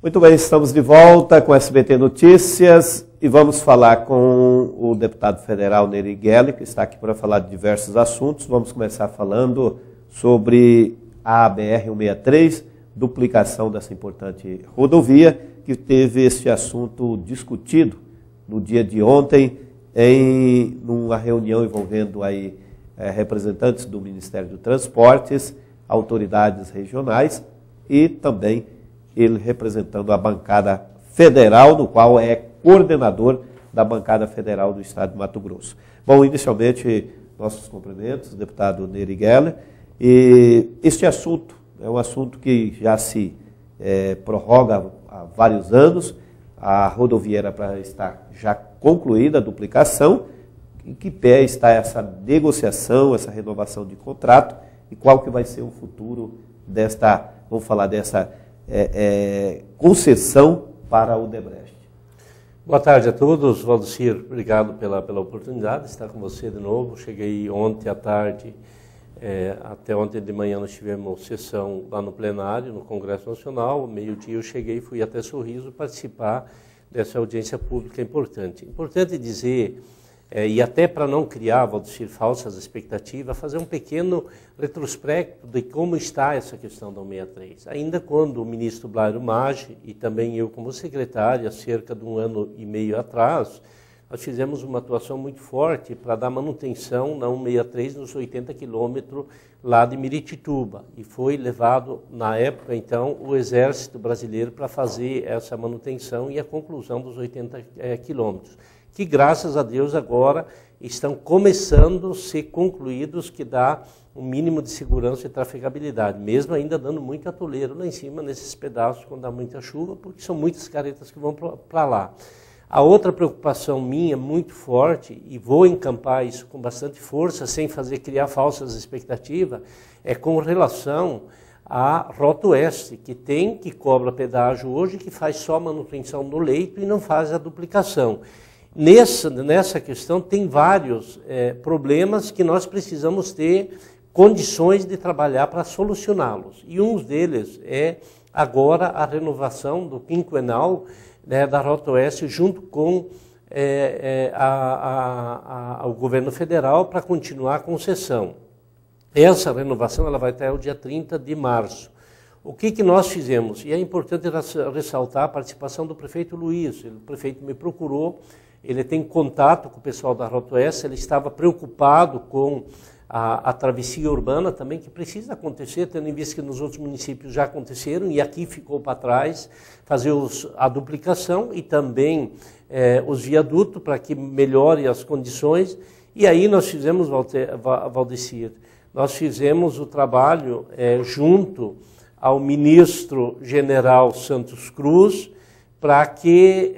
Muito bem, estamos de volta com SBT Notícias e vamos falar com o deputado federal Nery Geller, que está aqui para falar de diversos assuntos. Vamos começar falando sobre a BR-163, duplicação dessa importante rodovia, que teve esse assunto discutido no dia de ontem em uma reunião envolvendo aí representantes do Ministério dos Transportes, autoridades regionais e também ele representando a bancada federal, no qual é coordenador da bancada federal do estado de Mato Grosso. Bom, inicialmente, nossos cumprimentos, deputado Nery Geller. E este assunto é um assunto que já se prorroga há vários anos. A rodovia era para estar já concluída, a duplicação. Em que pé está essa negociação, essa renovação de contrato e qual que vai ser o futuro desta, vamos falar dessa concessão para o Odebrecht? Boa tarde a todos. Valdecir, obrigado pela oportunidade de estar com você de novo. Cheguei ontem à tarde, até ontem de manhã nós tivemos sessão lá no plenário, no Congresso Nacional. Meio-dia eu cheguei e fui até Sorriso participar dessa audiência pública importante. Importante dizer, e até para não criar, Valdecir, falsas expectativas, fazer um pequeno retrospecto de como está essa questão da 163. Ainda quando o ministro Blairo Maggi e também eu como secretário, há cerca de 1 ano e meio atrás, nós fizemos uma atuação muito forte para dar manutenção na 163 nos 80 quilômetros lá de Miritituba. E foi levado, na época, então, o Exército Brasileiro para fazer essa manutenção e a conclusão dos 80 quilômetros. Que, graças a Deus, agora estão começando a ser concluídos, que dá um mínimo de segurança e trafegabilidade, mesmo ainda dando muito atoleiro lá em cima, nesses pedaços, quando dá muita chuva, porque são muitas caretas que vão para lá. A outra preocupação minha, muito forte, e vou encampar isso com bastante força, sem criar falsas expectativas, é com relação à Rota Oeste, que cobra pedágio hoje, que faz só manutenção no leito e não faz a duplicação. Nessa questão tem vários problemas que nós precisamos ter condições de trabalhar para solucioná-los. E um deles é agora a renovação do quinquenal da Rota Oeste junto com o governo federal para continuar a concessão. Essa renovação ela vai até o dia 30 de março. O que nós fizemos? E é importante ressaltar a participação do prefeito Luiz. O prefeito me procurou. Ele tem contato com o pessoal da Rota Oeste, ele estava preocupado com a travessia urbana também, que precisa acontecer, tendo em vista que nos outros municípios já aconteceram e aqui ficou para trás, fazer a duplicação e também os viadutos para que melhore as condições. E aí nós fizemos, Valdecir, nós fizemos o trabalho junto ao ministro general Santos Cruz, para que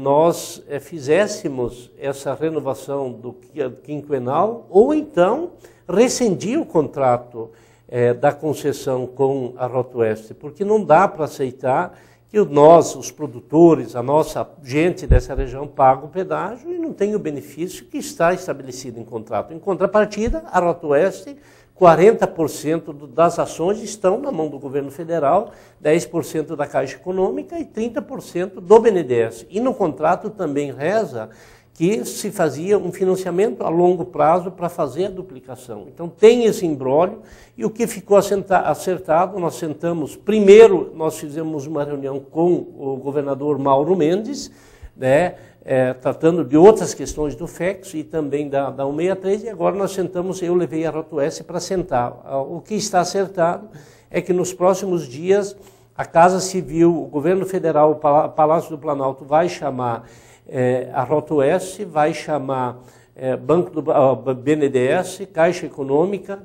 nós fizéssemos essa renovação do quinquenal ou então rescindir o contrato da concessão com a Rota Oeste, porque não dá para aceitar que nós, os produtores, a nossa gente dessa região, paga o pedágio e não tem o benefício que está estabelecido em contrato. Em contrapartida, a Rota Oeste, 40% das ações estão na mão do governo federal, 10% da Caixa Econômica e 30% do BNDES. E no contrato também reza que se fazia um financiamento a longo prazo para fazer a duplicação. Então tem esse imbróglio e o que ficou acertado, nós sentamos, primeiro nós fizemos uma reunião com o governador Mauro Mendes, tratando de outras questões do FEX e também da 163, e agora nós sentamos, eu levei a Rota Oeste para sentar. O que está acertado é que nos próximos dias a Casa Civil, o governo federal, o Palácio do Planalto vai chamar a Rota Oeste, vai chamar Banco do BNDES, Caixa Econômica,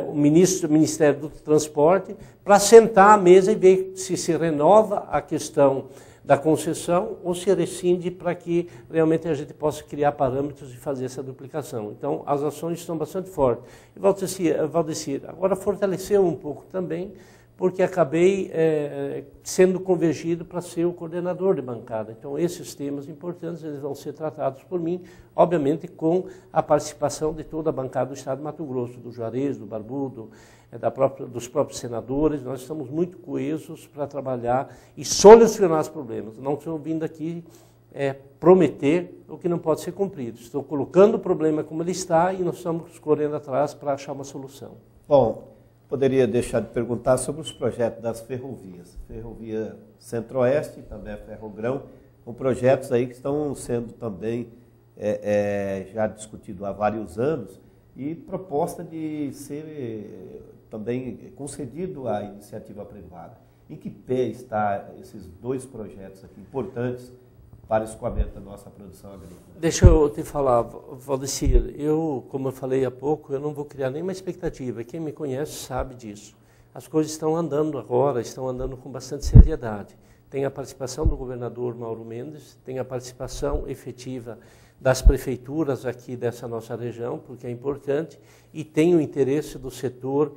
o Ministério do Transporte, para sentar à mesa e ver se renova a questão da concessão ou se rescinde para que realmente a gente possa criar parâmetros e fazer essa duplicação. Então, as ações estão bastante fortes. E, Valdecir, agora fortaleceu um pouco também, porque acabei sendo convergido para ser o coordenador de bancada. Então, esses temas importantes eles vão ser tratados por mim, obviamente com a participação de toda a bancada do Estado de Mato Grosso, do Juarez, do Barbudo, dos próprios senadores. Nós estamos muito coesos para trabalhar e solucionar os problemas. Não estou vindo aqui prometer o que não pode ser cumprido. Estou colocando o problema como ele está e nós estamos correndo atrás para achar uma solução. Bom, poderia deixar de perguntar sobre os projetos das ferrovias. Ferrovia Centro-Oeste e também a Ferrogrão, com projetos aí que estão sendo também já discutidos há vários anos e proposta de ser também concedido à iniciativa privada. Em que pé está esses dois projetos aqui importantes para o escoamento da nossa produção agrícola? Deixa eu te falar, Valdecir, como eu falei há pouco, eu não vou criar nenhuma expectativa. Quem me conhece sabe disso. As coisas estão andando agora, estão andando com bastante seriedade. Tem a participação do governador Mauro Mendes, tem a participação efetiva das prefeituras aqui dessa nossa região, porque é importante, e tem o interesse do setor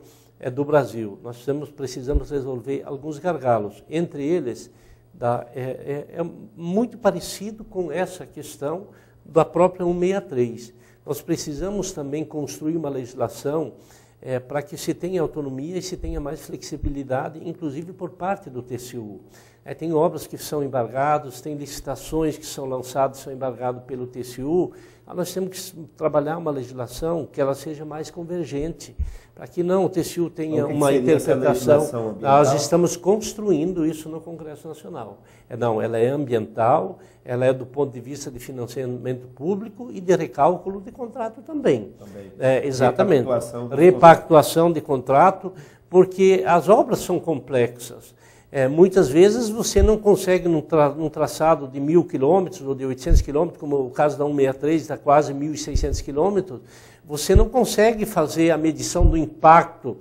do Brasil. Nós precisamos resolver alguns gargalos, entre eles é muito parecido com essa questão da própria 163. Nós precisamos também construir uma legislação para que se tenha autonomia e se tenha mais flexibilidade, inclusive por parte do TCU. Tem obras que são embargadas, tem licitações que são lançadas e são embargadas pelo TCU. Nós temos que trabalhar uma legislação que ela seja mais convergente, para que não o TCU tenha uma interpretação. Nós estamos construindo isso no Congresso Nacional. Não, ela é ambiental, ela é do ponto de vista de financiamento público e de recálculo de contrato também. Exatamente. Repactuação de contrato, porque as obras são complexas. Muitas vezes você não consegue, num traçado de 1.000 quilômetros ou de 800 quilômetros, como o caso da 163, está quase 1.600 quilômetros, você não consegue fazer a medição do impacto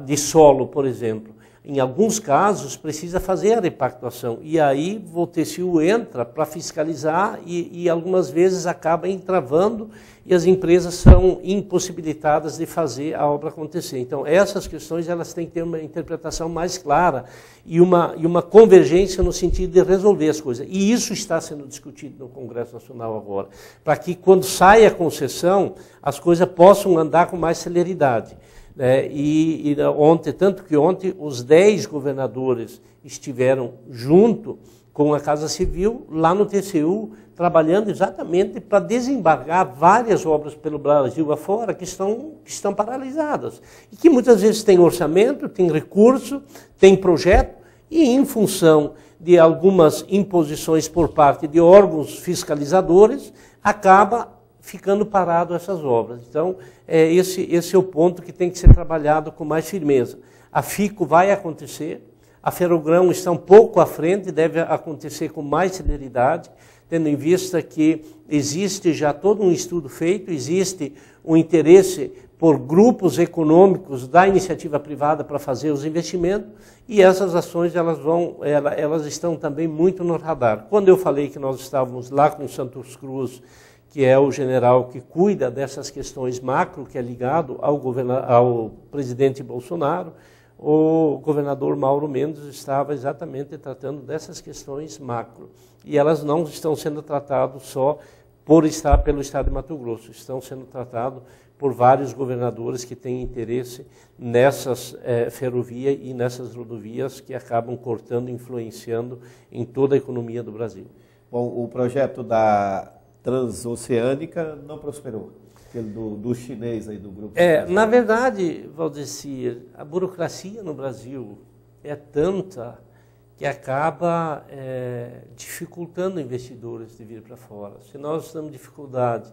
de solo, por exemplo. Em alguns casos, precisa fazer a repactuação. E aí o TCU entra para fiscalizar e algumas vezes acaba entravando e as empresas são impossibilitadas de fazer a obra acontecer. Então, essas questões elas têm que ter uma interpretação mais clara e uma convergência no sentido de resolver as coisas. E isso está sendo discutido no Congresso Nacional agora, para que quando saia a concessão, as coisas possam andar com mais celeridade. Tanto que ontem os 10 governadores estiveram junto com a Casa Civil, lá no TCU, trabalhando exatamente para desembargar várias obras pelo Brasil afora que estão paralisadas. E que muitas vezes têm orçamento, têm recurso, têm projeto, e em função de algumas imposições por parte de órgãos fiscalizadores, acaba ficando parado essas obras. Então, esse é o ponto que tem que ser trabalhado com mais firmeza. A FICO vai acontecer, a Ferrogrão está um pouco à frente, deve acontecer com mais celeridade, tendo em vista que existe já todo um estudo feito, existe um interesse por grupos econômicos da iniciativa privada para fazer os investimentos, e essas ações elas estão também muito no radar. Quando eu falei que nós estávamos lá com o Santos Cruz, que é o general que cuida dessas questões macro, que é ligado ao presidente Bolsonaro, o governador Mauro Mendes estava exatamente tratando dessas questões macro. E elas não estão sendo tratadas só pelo Estado de Mato Grosso, estão sendo tratadas por vários governadores que têm interesse nessas ferrovias e nessas rodovias que acabam cortando e influenciando em toda a economia do Brasil. Bom, o projeto da Transoceânica não prosperou, aquele do chinês aí, do grupo. Na verdade, Valdecir, a burocracia no Brasil é tanta que acaba dificultando investidores de vir para fora. Se nós temos dificuldade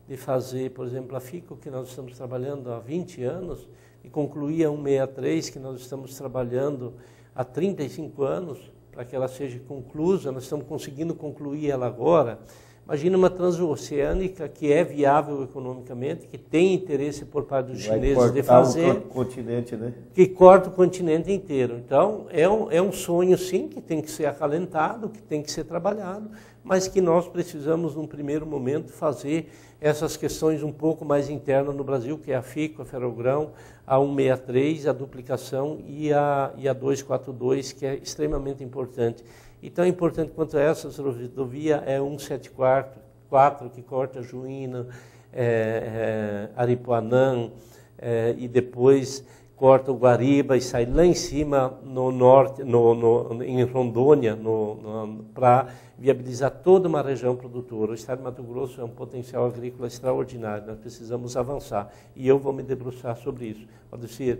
de fazer, por exemplo, a FICO, que nós estamos trabalhando há 20 anos, e concluir a 163, que nós estamos trabalhando há 35 anos, para que ela seja conclusa, nós estamos conseguindo concluir ela agora. Imagina uma transoceânica que é viável economicamente, que tem interesse por parte dos chineses de fazer, o continente, né? Que corta o continente inteiro. Então, é um sonho, sim, que tem que ser acalentado, que tem que ser trabalhado, mas que nós precisamos, num primeiro momento, fazer essas questões um pouco mais internas no Brasil, que é a FICO, a Ferrogrão, a 163, a duplicação e a 242, que é extremamente importante. E tão importante quanto essas rodovias é 174, que corta Juína, Aripuanã, e depois corta o Guariba e sai lá em cima no norte, em Rondônia, para viabilizar toda uma região produtora. O estado de Mato Grosso é um potencial agrícola extraordinário, nós precisamos avançar. E eu vou me debruçar sobre isso. Valdecir,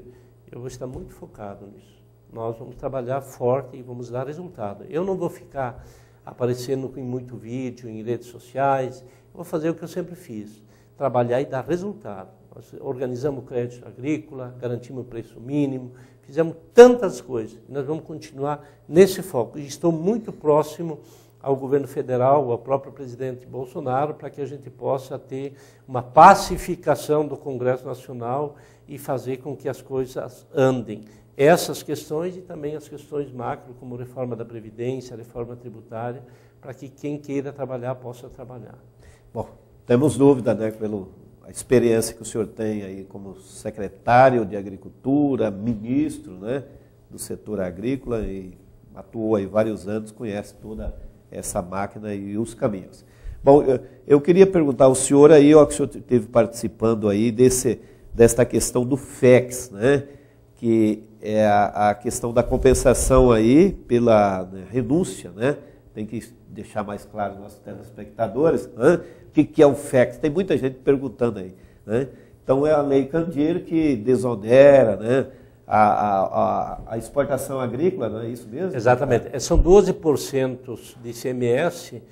eu vou estar muito focado nisso. Nós vamos trabalhar forte e vamos dar resultado. Eu não vou ficar aparecendo em muito vídeo, em redes sociais. Eu vou fazer o que eu sempre fiz, trabalhar e dar resultado. Nós organizamos o crédito agrícola, garantimos o preço mínimo, fizemos tantas coisas. E nós vamos continuar nesse foco. E estou muito próximo ao governo federal, ao próprio presidente Bolsonaro, para que a gente possa ter uma pacificação do Congresso Nacional e fazer com que as coisas andem. Essas questões e também as questões macro, como reforma da Previdência, reforma tributária, para que quem queira trabalhar possa trabalhar. Bom, temos dúvida, né, pela experiência que o senhor tem aí como secretário de Agricultura, ministro, né, do setor agrícola e atuou aí vários anos, conhece toda essa máquina e os caminhos. Bom, eu queria perguntar ao senhor aí, ó, que o senhor esteve participando aí desta questão do FEX, né, que é a questão da compensação aí pela renúncia, né? Tem que deixar mais claro aos nossos telespectadores, né? O que é o FEX? Tem muita gente perguntando aí, né? Então é a Lei Candir que desonera, né, a exportação agrícola, não é isso mesmo? Exatamente. São 12% de ICMS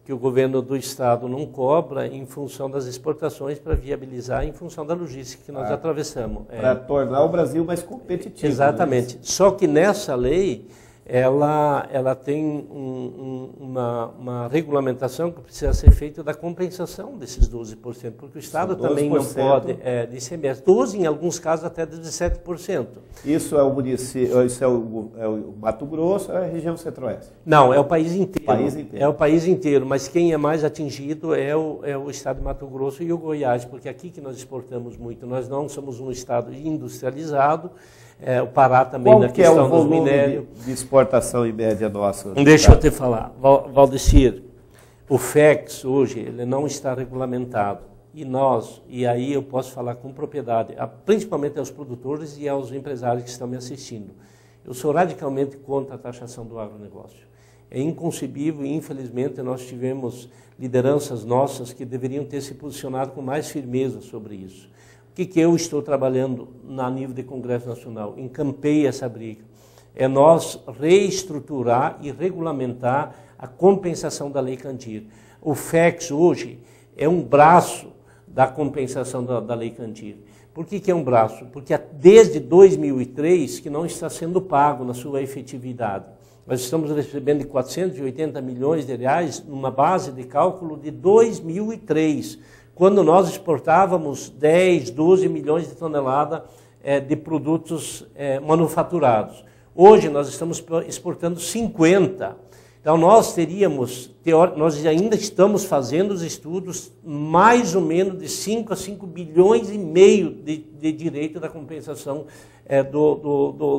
que o governo do estado não cobra em função das exportações para viabilizar em função da logística que nós atravessamos. Para tornar o Brasil mais competitivo. Exatamente. Né? Só que nessa lei, ela tem uma regulamentação que precisa ser feita da compensação desses 12%, porque o Estado também não pode, de ICMS, 12%, em alguns casos até 17%. Isso é o município, isso é o Mato Grosso, é a região centro-oeste? Não, é o país inteiro. É o país inteiro, mas quem é mais atingido é o Estado de Mato Grosso e o Goiás, porque aqui que nós exportamos muito, nós não somos um Estado industrializado. O Pará também Qual na que questão é o volume dos minérios. De exportação em média nossa? Deixa eu te falar, Valdecir, o FEX hoje ele não está regulamentado e aí eu posso falar com propriedade, principalmente aos produtores e aos empresários que estão me assistindo. Eu sou radicalmente contra a taxação do agronegócio. É inconcebível e infelizmente nós tivemos lideranças nossas que deveriam ter se posicionado com mais firmeza sobre isso. O que eu estou trabalhando a nível de Congresso Nacional? Encampei essa briga. É nós reestruturar e regulamentar a compensação da Lei Candir. O FEX hoje é um braço da compensação da Lei Candir. Por que é um braço? Porque desde 2003 que não está sendo pago na sua efetividade. Nós estamos recebendo de 480 milhões de reais numa base de cálculo de 2003, quando nós exportávamos 10, 12 milhões de toneladas de produtos manufaturados. Hoje nós estamos exportando 50. Então nós ainda estamos fazendo os estudos mais ou menos de 5 a 5 bilhões e meio de direito da compensação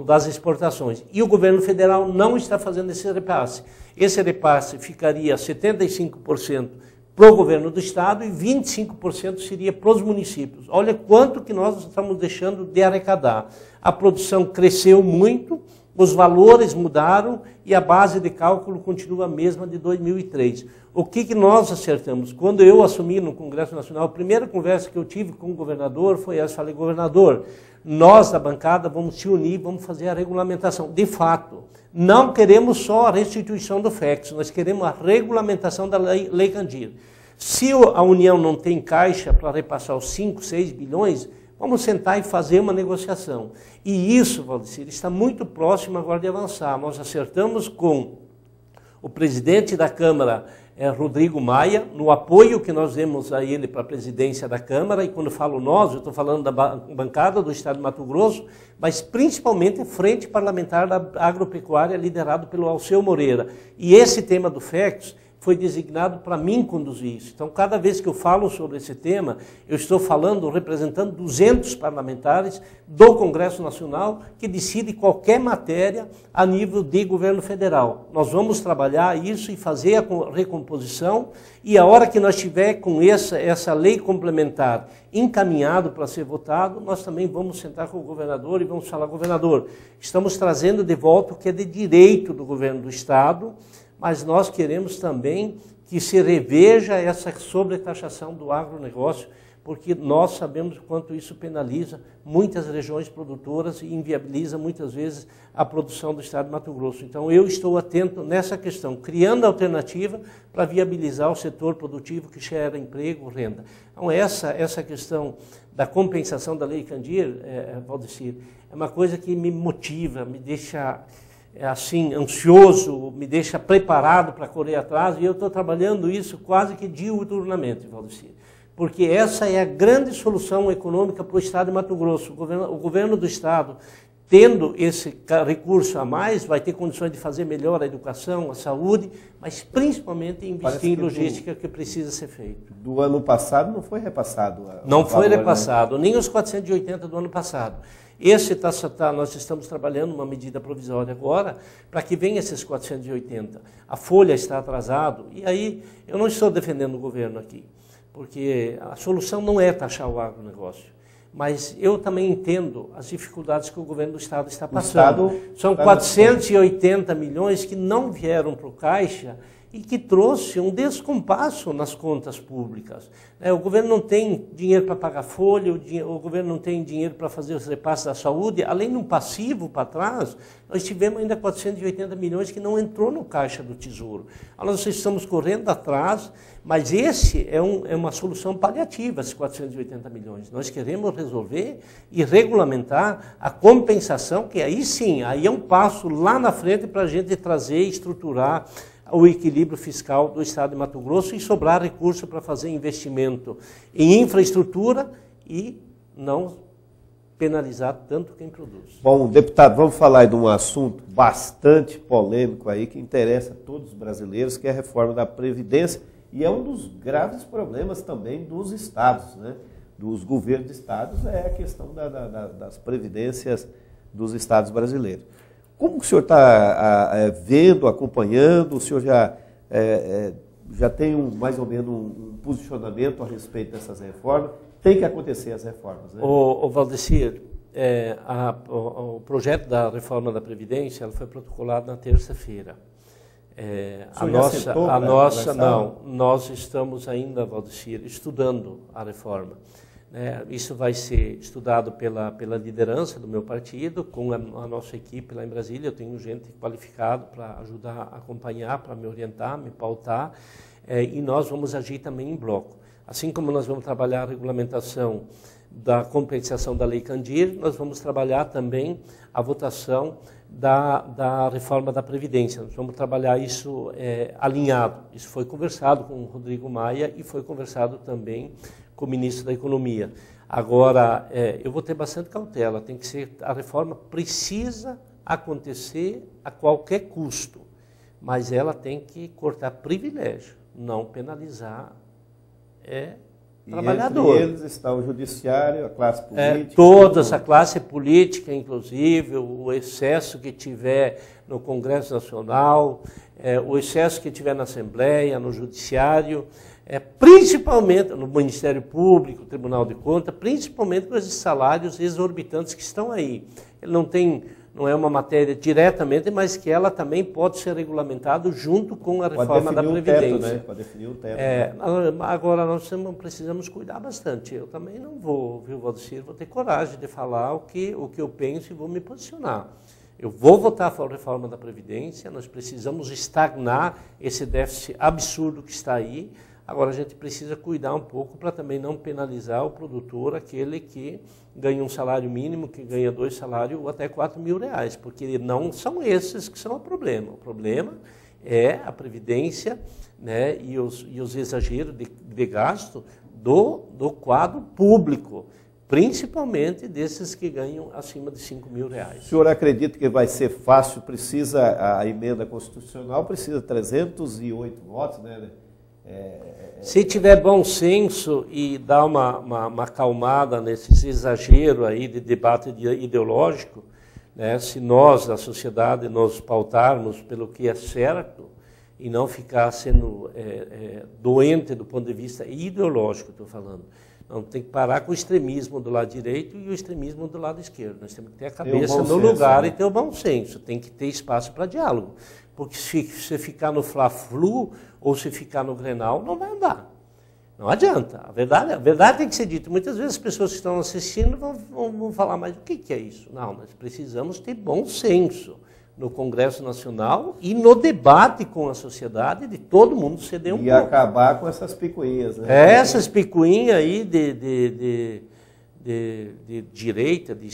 das exportações. E o governo federal não está fazendo esse repasse. Esse repasse ficaria 75% para o governo do estado e 25% seria para os municípios. Olha quanto que nós estamos deixando de arrecadar. A produção cresceu muito, os valores mudaram e a base de cálculo continua a mesma de 2003. O que nós acertamos? Quando eu assumi no Congresso Nacional, a primeira conversa que eu tive com o governador foi essa. Falei, governador, nós da bancada vamos se unir, vamos fazer a regulamentação. De fato, não queremos só a restituição do FEX, nós queremos a regulamentação da Lei Candir. Se a União não tem caixa para repassar os 5, 6 bilhões, vamos sentar e fazer uma negociação. E isso, Valdecir, está muito próximo agora de avançar. Nós acertamos com o presidente da Câmara, Rodrigo Maia, no apoio que nós demos a ele para a presidência da Câmara, e quando falo nós, eu estou falando da bancada do Estado de Mato Grosso, mas principalmente a Frente Parlamentar da Agropecuária, liderado pelo Alceu Moreira. E esse tema do FEX foi designado para mim conduzir isso. Então, cada vez que eu falo sobre esse tema, eu estou falando, representando 200 parlamentares do Congresso Nacional que decidem qualquer matéria a nível de governo federal. Nós vamos trabalhar isso e fazer a recomposição, e a hora que nós tiver com essa lei complementar encaminhado para ser votado, nós também vamos sentar com o governador e vamos falar: governador, estamos trazendo de volta o que é de direito do governo do Estado, mas nós queremos também que se reveja essa sobretaxação do agronegócio, porque nós sabemos o quanto isso penaliza muitas regiões produtoras e inviabiliza muitas vezes a produção do Estado de Mato Grosso. Então eu estou atento nessa questão, criando alternativa para viabilizar o setor produtivo que gera emprego, renda. Então essa questão da compensação da Lei Candir, Valdecir, é uma coisa que me motiva, me deixa assim, ansioso, me deixa preparado para correr atrás, e eu estou trabalhando isso quase que diuturnamente, Valdecir, porque essa é a grande solução econômica para o Estado de Mato Grosso. O governo do Estado, tendo esse recurso a mais, vai ter condições de fazer melhor a educação, a saúde, mas principalmente investir em logística, que precisa ser feito. Do ano passado não foi repassado? Não foi repassado, nem os 480 do ano passado. Nós estamos trabalhando uma medida provisória agora para que venha esses 480. A folha está atrasada, e aí eu não estou defendendo o governo aqui, porque a solução não é taxar o agronegócio, mas eu também entendo as dificuldades que o governo do Estado está passando. São 480 milhões que não vieram para o Caixa e que trouxe um descompasso nas contas públicas. O governo não tem dinheiro para pagar folha, o governo não tem dinheiro para fazer os repasses da saúde, além de um passivo para trás, nós tivemos ainda 480 milhões que não entrou no Caixa do Tesouro. Nós estamos correndo atrás, mas esse é uma solução paliativa, esses 480 milhões. Nós queremos resolver e regulamentar a compensação, que aí sim, aí é um passo lá na frente para a gente trazer e estruturar o equilíbrio fiscal do Estado de Mato Grosso e sobrar recurso para fazer investimento em infraestrutura e não penalizar tanto quem produz. Bom, deputado, vamos falar de um assunto bastante polêmico aí, que interessa a todos os brasileiros, que é a reforma da Previdência, e é um dos graves problemas também dos estados, né? Dos governos de estados, é a questão das previdências dos estados brasileiros. Como o senhor está vendo, acompanhando? O senhor já tem mais ou menos um posicionamento a respeito dessas reformas? Tem que acontecer as reformas, né? Valdecir, o projeto da reforma da Previdência ela foi protocolado na terça-feira. Nós estamos ainda, Valdecir, estudando a reforma. Isso vai ser estudado pela liderança do meu partido, com a nossa equipe lá em Brasília. Eu tenho gente qualificada para ajudar a acompanhar, para me orientar, me pautar, e nós vamos agir também em bloco. Assim como nós vamos trabalhar a regulamentação da compensação da Lei Candir, nós vamos trabalhar também a votação da reforma da Previdência. Nós vamos trabalhar isso alinhado. Isso foi conversado com o Rodrigo Maia e foi conversado também com o ministro da Economia. Agora, eu vou ter bastante cautela. A reforma precisa acontecer a qualquer custo, mas ela tem que cortar privilégio, não penalizar trabalhador. Entre eles está o judiciário, a classe política. Toda essa classe política, inclusive, o excesso que tiver no Congresso Nacional, o excesso que tiver na Assembleia, no Judiciário, principalmente no Ministério Público, Tribunal de Contas, principalmente com esses salários exorbitantes que estão aí. Ele não é uma matéria diretamente, mas que ela também pode ser regulamentada junto com a reforma da Previdência. Pode definir o teto. Agora, nós precisamos cuidar bastante. Eu também não vou, viu, Valdecir, vou ter coragem de falar o que eu penso e vou me posicionar. Eu vou votar a favor da reforma da Previdência, nós precisamos estagnar esse déficit absurdo que está aí. Agora, a gente precisa cuidar um pouco para também não penalizar o produtor, aquele que ganha um salário mínimo, que ganha 2 salários ou até R$4.000, porque não são esses que são o problema. O problema é a Previdência, né, e os exageros de gasto do quadro público, principalmente desses que ganham acima de R$5.000. O senhor acredita que vai ser fácil? Precisa, a emenda constitucional precisa 308 votos, né? Se tiver bom senso e dar uma acalmada nesse exagero aí de debate ideológico, né, se nós, da sociedade, nos pautarmos pelo que é certo e não ficar sendo doente do ponto de vista ideológico, estou falando. Não, tem que parar com o extremismo do lado direito e o extremismo do lado esquerdo. Nós temos que ter a cabeça no lugar e ter o bom senso. Tem que ter espaço para diálogo. Porque se você ficar no Fla-Flu ou se ficar no Grenal, não vai andar. Não adianta. A verdade tem que ser dita. Muitas vezes as pessoas que estão assistindo vão falar, mas o que é isso? Não, nós precisamos ter bom senso no Congresso Nacional e no debate com a sociedade de todo mundo ceder um pouco. E acabar com essas picuinhas, né? Essas picuinhas aí de direita, de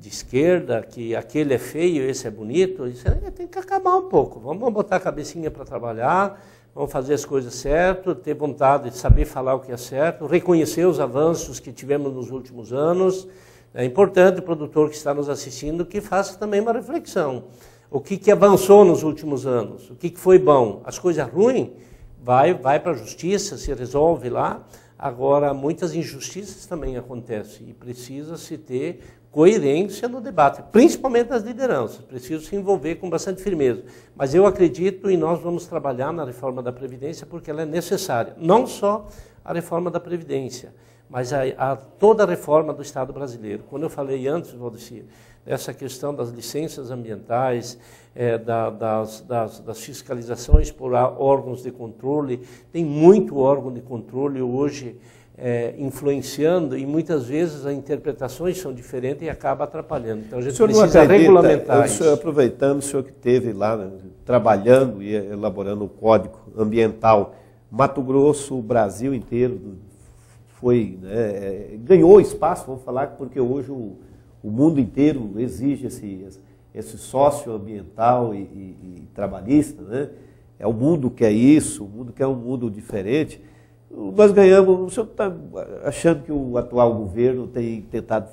esquerda, que aquele é feio, esse é bonito, isso aí tem que acabar um pouco. Vamos botar a cabecinha para trabalhar, vamos fazer as coisas certas, ter vontade de saber falar o que é certo, reconhecer os avanços que tivemos nos últimos anos. É importante o produtor que está nos assistindo que faça também uma reflexão. O que avançou nos últimos anos? O que foi bom? As coisas ruins, vai para a justiça, se resolve lá. Agora, muitas injustiças também acontecem e precisa-se ter coerência no debate, principalmente as lideranças. Precisa se envolver com bastante firmeza. Mas eu acredito e nós vamos trabalhar na reforma da Previdência porque ela é necessária. Não só a reforma da Previdência, mas toda a reforma do Estado brasileiro. Quando eu falei antes, Valdecir, essa questão das licenças ambientais, das fiscalizações por órgãos de controle, tem muito órgão de controle hoje influenciando e muitas vezes as interpretações são diferentes e acaba atrapalhando. Então a gente precisa regulamentar isso. Aproveitando, o senhor que esteve lá, né, trabalhando e elaborando o Código Ambiental, Mato Grosso, o Brasil inteiro foi, né, ganhou espaço, vamos falar, porque hoje o mundo inteiro exige esse socioambiental e trabalhista, né? É o mundo que é isso, o mundo que é um mundo diferente. Nós ganhamos, o senhor está achando que o atual governo tem tentado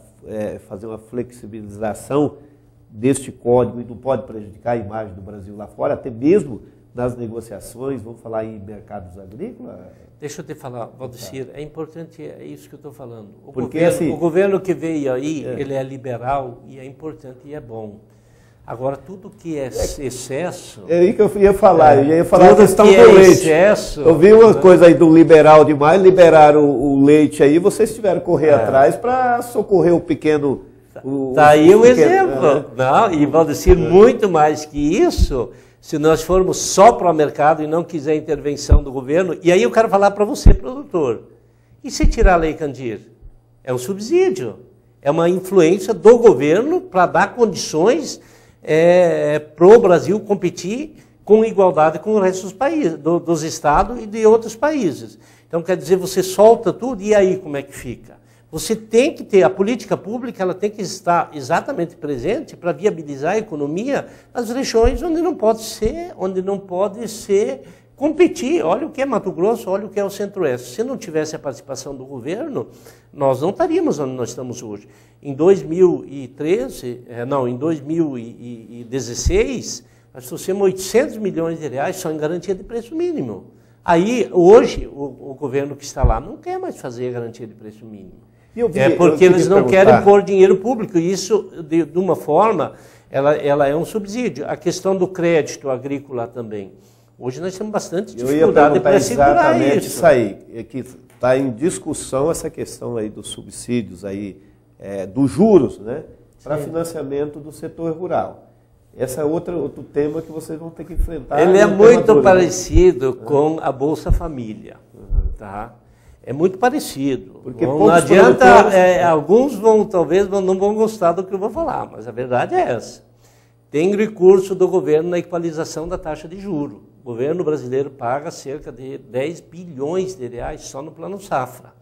fazer uma flexibilização deste código e não pode prejudicar a imagem do Brasil lá fora, até mesmo nas negociações, vamos falar em mercados agrícolas? Deixa eu te falar, Valdecir, é importante, é isso que eu estou falando. O governo que veio aí, ele é liberal e é importante e é bom. Agora, tudo que é excesso... É aí que eu ia falar, eu ia falar a questão do leite. Excesso, eu vi uma coisa aí do liberal demais, liberaram o leite aí, vocês tiveram que correr atrás para socorrer o pequeno... Está aí um exemplo. Não, e Valdecir, muito mais que isso... Se nós formos só para o mercado e não quiser intervenção do governo, e aí eu quero falar para você, produtor, e se tirar a Lei Candir? É um subsídio, é uma influência do governo para dar condições para o Brasil competir com igualdade com o resto dos países, dos estados e de outros países. Então, quer dizer, você solta tudo, e aí como é que fica? Você tem que ter, a política pública ela tem que estar exatamente presente para viabilizar a economia nas regiões onde não pode ser competir. Olha o que é Mato Grosso, olha o que é o Centro-Oeste. Se não tivesse a participação do governo, nós não estaríamos onde nós estamos hoje. Em 2016, nós trouxemos 800 milhões de reais só em garantia de preço mínimo. Aí, hoje, o governo que está lá não quer mais fazer a garantia de preço mínimo. Porque eles não querem pôr dinheiro público, e isso, de uma forma, ela é um subsídio. A questão do crédito agrícola também. Hoje nós temos bastante dificuldade para segurar isso. Aí, é que está em discussão essa questão aí dos subsídios, aí, dos juros, né, para financiamento do setor rural. Esse é outro tema que vocês vão ter que enfrentar. Ele é muito parecido com a Bolsa Família, tá? É muito parecido. Porque não adianta, alguns talvez não vão gostar do que eu vou falar, mas a verdade é essa. Tem recurso do governo na equalização da taxa de juros. O governo brasileiro paga cerca de 10 bilhões de reais só no Plano Safra.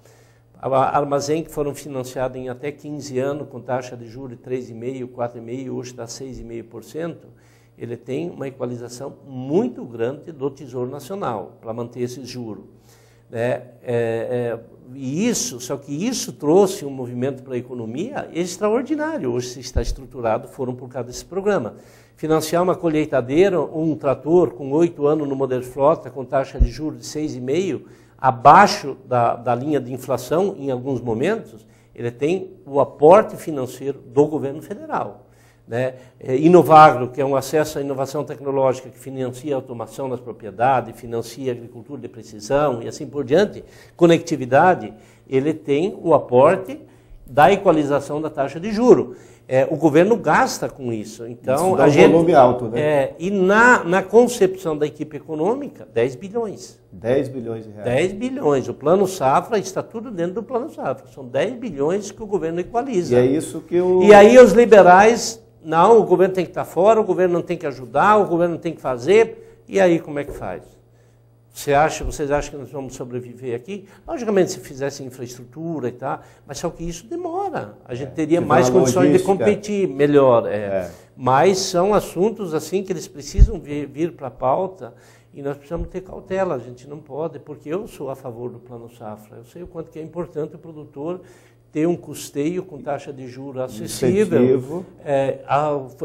Armazém que foram financiados em até 15 anos com taxa de juros de 3,5%, 4,5%, hoje dá 6,5%, ele tem uma equalização muito grande do Tesouro Nacional para manter esses juros. né? Só que isso trouxe um movimento para a economia extraordinário. Hoje se está estruturado, foram por causa desse programa. Financiar uma colheitadeira, um trator com 8 anos no modelo frota, com taxa de juros de 6,5%, abaixo da linha de inflação, em alguns momentos, ele tem o aporte financeiro do governo federal. Né? Inovagro, que é um acesso à inovação tecnológica que financia a automação das propriedades, financia a agricultura de precisão e assim por diante, conectividade, ele tem o aporte da equalização da taxa de juros. O governo gasta com isso. Então, isso dá um volume alto, né? E na concepção da equipe econômica, 10 bilhões. 10 bilhões de reais. 10 bilhões. O Plano Safra está tudo dentro do Plano Safra. São 10 bilhões que o governo equaliza. E é isso que E aí os liberais, não, o governo tem que estar fora, o governo não tem que ajudar, o governo não tem que fazer. E aí como é que faz? Vocês acham que nós vamos sobreviver aqui? Logicamente, se fizesse infraestrutura e tal, mas só que isso demora. A gente teria mais condições de competir melhor. Mas são assuntos assim que eles precisam vir para a pauta e nós precisamos ter cautela. A gente não pode, porque eu sou a favor do Plano Safra. Eu sei o quanto que é importante o produtor ter um custeio com taxa de juros acessível,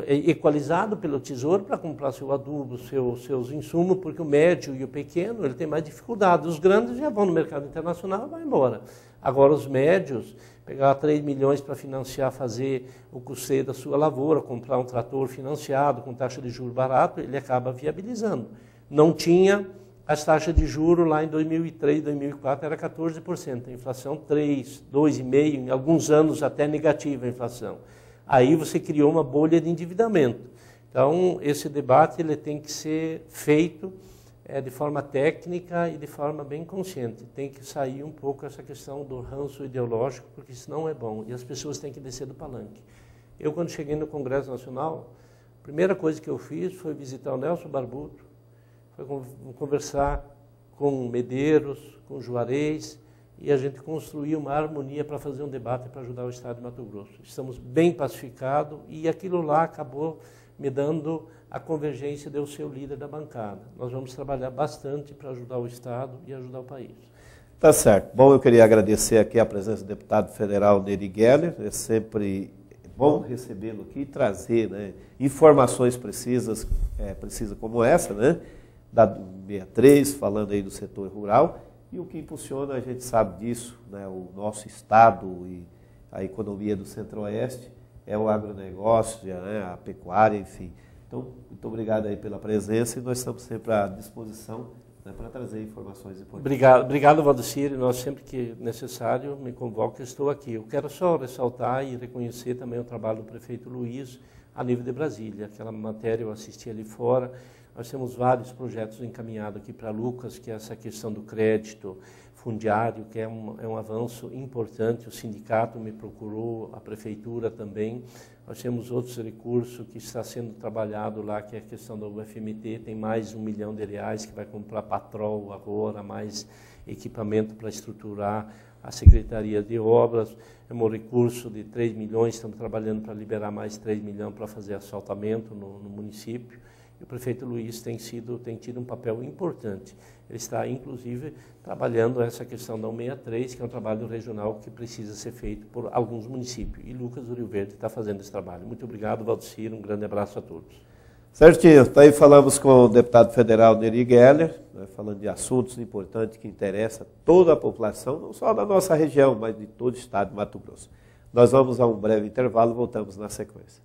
equalizado pelo Tesouro para comprar seu adubo, seus insumos, porque o médio e o pequeno ele tem mais dificuldade. Os grandes já vão no mercado internacional e vão embora. Agora os médios, pegar 3 milhões para financiar, fazer o custeio da sua lavoura, comprar um trator financiado com taxa de juros barato, ele acaba viabilizando. Não tinha... As taxas de juros lá em 2003, 2004 era 14%, a inflação 3%, 2,5%, em alguns anos até negativa a inflação. Aí você criou uma bolha de endividamento. Então, esse debate ele tem que ser feito de forma técnica e de forma bem consciente. Tem que sair um pouco essa questão do ranço ideológico, porque isso não é bom, e as pessoas têm que descer do palanque. Eu, quando cheguei no Congresso Nacional, a primeira coisa que eu fiz foi visitar o Nelson Barbuto, foi conversar com Medeiros, com Juarez, e a gente construiu uma harmonia para fazer um debate para ajudar o Estado de Mato Grosso. Estamos bem pacificados e aquilo lá acabou me dando a convergência de eu ser o líder da bancada. Nós vamos trabalhar bastante para ajudar o Estado e ajudar o país. Tá certo. Bom, eu queria agradecer aqui a presença do deputado federal Nery Geller. É sempre bom recebê-lo aqui e trazer, né, informações precisas como essa, né? Da 63, falando aí do setor rural, e o que impulsiona, a gente sabe disso, né, o nosso estado e a economia do Centro-Oeste é o agronegócio, né, a pecuária, enfim. Então, muito obrigado aí pela presença e nós estamos sempre à disposição, né, para trazer informações importantes. Obrigado, Valdecir, nós sempre que necessário me convoca, estou aqui. Eu quero só ressaltar e reconhecer também o trabalho do prefeito Luiz a nível de Brasília. Aquela matéria eu assisti ali fora. Nós temos vários projetos encaminhados aqui para Lucas, que é essa questão do crédito fundiário, que é um avanço importante. O sindicato me procurou, a prefeitura também. Nós temos outros recursos que está sendo trabalhado lá, que é a questão da UFMT, tem mais R$1 milhão que vai comprar patrol agora, mais equipamento para estruturar a Secretaria de Obras. É um recurso de 3 milhões, estamos trabalhando para liberar mais 3 milhões para fazer asfaltamento no município. E o prefeito Luiz tem tido um papel importante. Ele está, inclusive, trabalhando essa questão da 163, que é um trabalho regional que precisa ser feito por alguns municípios. E Lucas do Rio Verde está fazendo esse trabalho. Muito obrigado, Valdecir. Um grande abraço a todos. Certinho. Então, aí falamos com o deputado federal Nery Geller, né, falando de assuntos importantes que interessam toda a população, não só da nossa região, mas de todo o estado de Mato Grosso. Nós vamos a um breve intervalo, voltamos na sequência.